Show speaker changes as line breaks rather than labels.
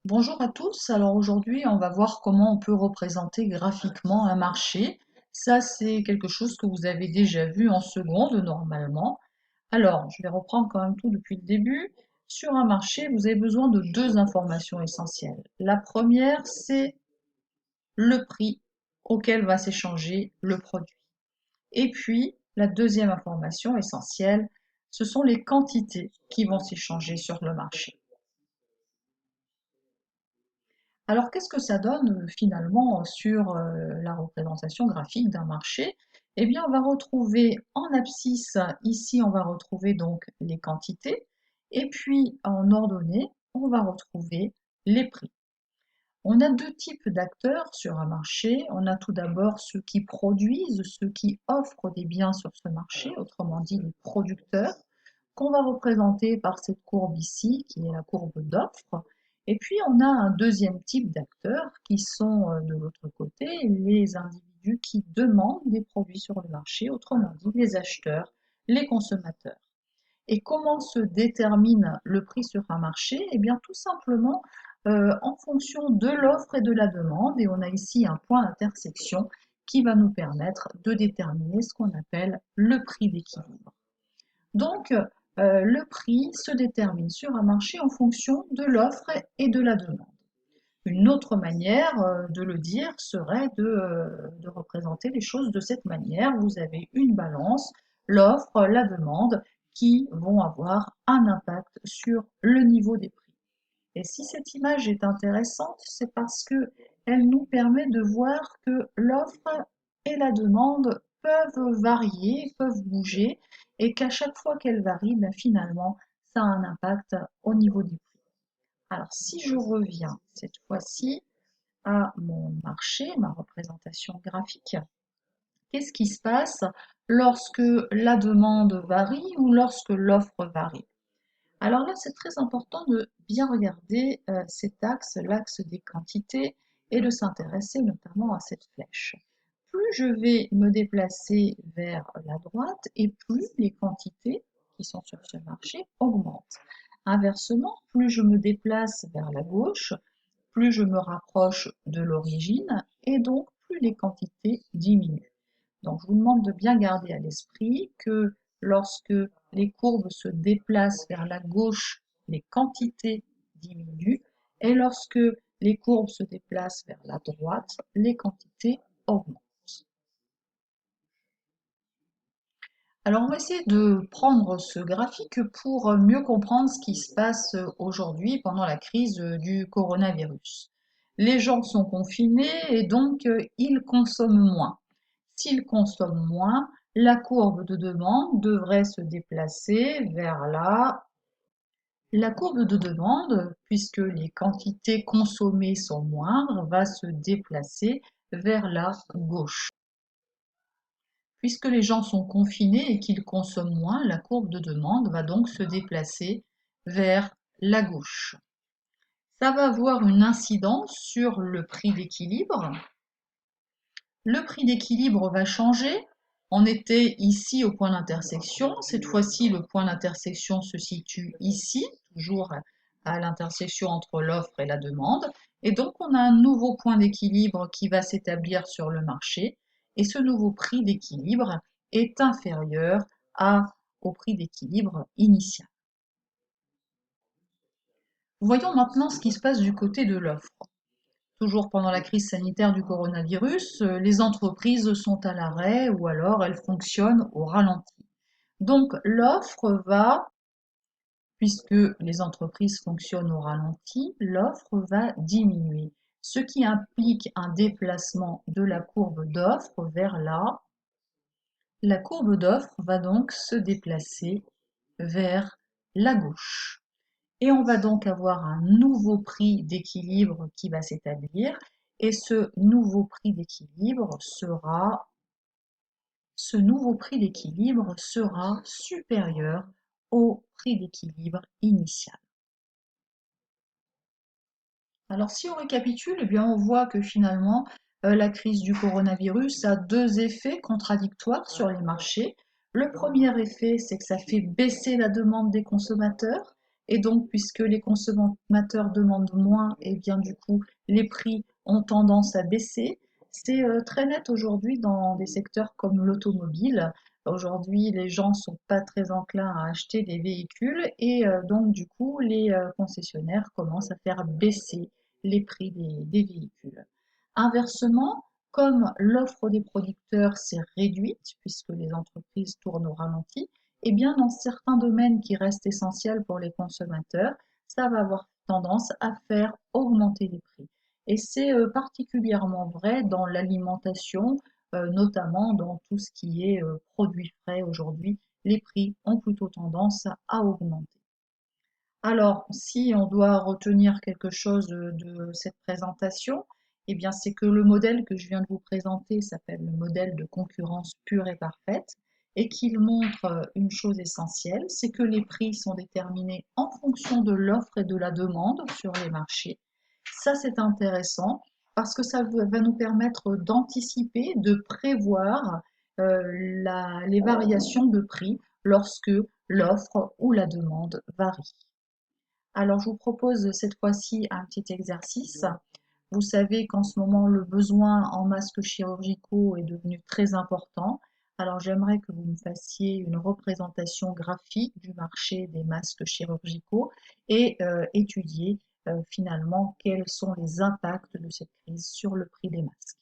Bonjour à tous, alors aujourd'hui on va voir comment on peut représenter graphiquement un marché. Ça c'est quelque chose que vous avez déjà vu en seconde normalement. Alors je vais reprendre quand même tout depuis le début. Sur un marché vous avez besoin de deux informations essentielles. La première c'est le prix auquel va s'échanger le produit. Et puis la deuxième information essentielle, ce sont les quantités qui vont s'échanger sur le marché. Alors, qu'est-ce que ça donne finalement sur la représentation graphique d'un marché? Eh bien, on va retrouver en abscisse, ici, on va retrouver donc les quantités, et puis en ordonnée, on va retrouver les prix. On a deux types d'acteurs sur un marché. On a tout d'abord ceux qui produisent, ceux qui offrent des biens sur ce marché, autrement dit les producteurs, qu'on va représenter par cette courbe ici, qui est la courbe d'offre. Et puis on a un deuxième type d'acteurs qui sont de l'autre côté les individus qui demandent des produits sur le marché, autrement dit les acheteurs, les consommateurs. Et comment se détermine le prix sur un marché? Eh bien, tout simplement en fonction de l'offre et de la demande. Et on a ici un point d'intersection qui va nous permettre de déterminer ce qu'on appelle le prix d'équilibre. Donc, le prix se détermine sur un marché en fonction de l'offre et de la demande. Une autre manière de le dire serait de représenter les choses de cette manière. Vous avez une balance, l'offre, la demande, qui vont avoir un impact sur le niveau des prix. Et si cette image est intéressante, c'est parce que elle nous permet de voir que l'offre et la demande peuvent varier, peuvent bouger, et qu'à chaque fois qu'elles varient, ben finalement, ça a un impact au niveau des prix. Alors, si je reviens cette fois-ci à mon marché, ma représentation graphique, qu'est-ce qui se passe lorsque la demande varie ou lorsque l'offre varie? Alors là, c'est très important de bien regarder cet axe, l'axe des quantités, et de s'intéresser notamment à cette flèche. Plus je vais me déplacer vers la droite et plus les quantités qui sont sur ce marché augmentent. Inversement, plus je me déplace vers la gauche, plus je me rapproche de l'origine et donc plus les quantités diminuent. Donc je vous demande de bien garder à l'esprit que lorsque les courbes se déplacent vers la gauche, les quantités diminuent et lorsque les courbes se déplacent vers la droite, les quantités augmentent. Alors on va essayer de prendre ce graphique pour mieux comprendre ce qui se passe aujourd'hui pendant la crise du coronavirus. Les gens sont confinés et donc ils consomment moins. S'ils consomment moins, la courbe de demande devrait se déplacer vers la courbe de demande, puisque les quantités consommées sont moindres, va se déplacer vers la gauche. Puisque les gens sont confinés et qu'ils consomment moins, la courbe de demande va donc se déplacer vers la gauche. Ça va avoir une incidence sur le prix d'équilibre. Le prix d'équilibre va changer. On était ici au point d'intersection. Cette fois-ci, le point d'intersection se situe ici, toujours à l'intersection entre l'offre et la demande. Et donc, on a un nouveau point d'équilibre qui va s'établir sur le marché. Et ce nouveau prix d'équilibre est inférieur au prix d'équilibre initial. Voyons maintenant ce qui se passe du côté de l'offre. Toujours pendant la crise sanitaire du coronavirus, les entreprises sont à l'arrêt ou alors elles fonctionnent au ralenti. Donc l'offre va, puisque les entreprises fonctionnent au ralenti, l'offre va diminuer, ce qui implique un déplacement de la courbe d'offre vers là. La courbe d'offre va donc se déplacer vers la gauche. Et on va donc avoir un nouveau prix d'équilibre qui va s'établir. Et ce nouveau prix d'équilibre sera supérieur au prix d'équilibre initial. Alors si on récapitule, eh bien on voit que finalement la crise du coronavirus a deux effets contradictoires sur les marchés. Le premier effet, c'est que ça fait baisser la demande des consommateurs Et donc, puisque les consommateurs demandent moins, et bien du coup, les prix ont tendance à baisser. C'est très net aujourd'hui dans des secteurs comme l'automobile. Aujourd'hui, les gens sont pas très enclins à acheter des véhicules et donc du coup, les concessionnaires commencent à faire baisser les prix des véhicules. Inversement, comme l'offre des producteurs s'est réduite, puisque les entreprises tournent au ralenti, eh bien, dans certains domaines qui restent essentiels pour les consommateurs, ça va avoir tendance à faire augmenter les prix. Et c'est particulièrement vrai dans l'alimentation, notamment dans tout ce qui est produits frais aujourd'hui. Les prix ont plutôt tendance à augmenter. Alors, si on doit retenir quelque chose de cette présentation, eh bien, c'est que le modèle que je viens de vous présenter s'appelle le modèle de concurrence pure et parfaite et qu'il montre une chose essentielle, c'est que les prix sont déterminés en fonction de l'offre et de la demande sur les marchés. Ça, c'est intéressant parce que ça va nous permettre d'anticiper, de prévoir les variations de prix lorsque l'offre ou la demande varie. Alors, je vous propose cette fois-ci un petit exercice. Vous savez qu'en ce moment, le besoin en masques chirurgicaux est devenu très important. Alors, j'aimerais que vous me fassiez une représentation graphique du marché des masques chirurgicaux et étudier finalement quels sont les impacts de cette crise sur le prix des masques.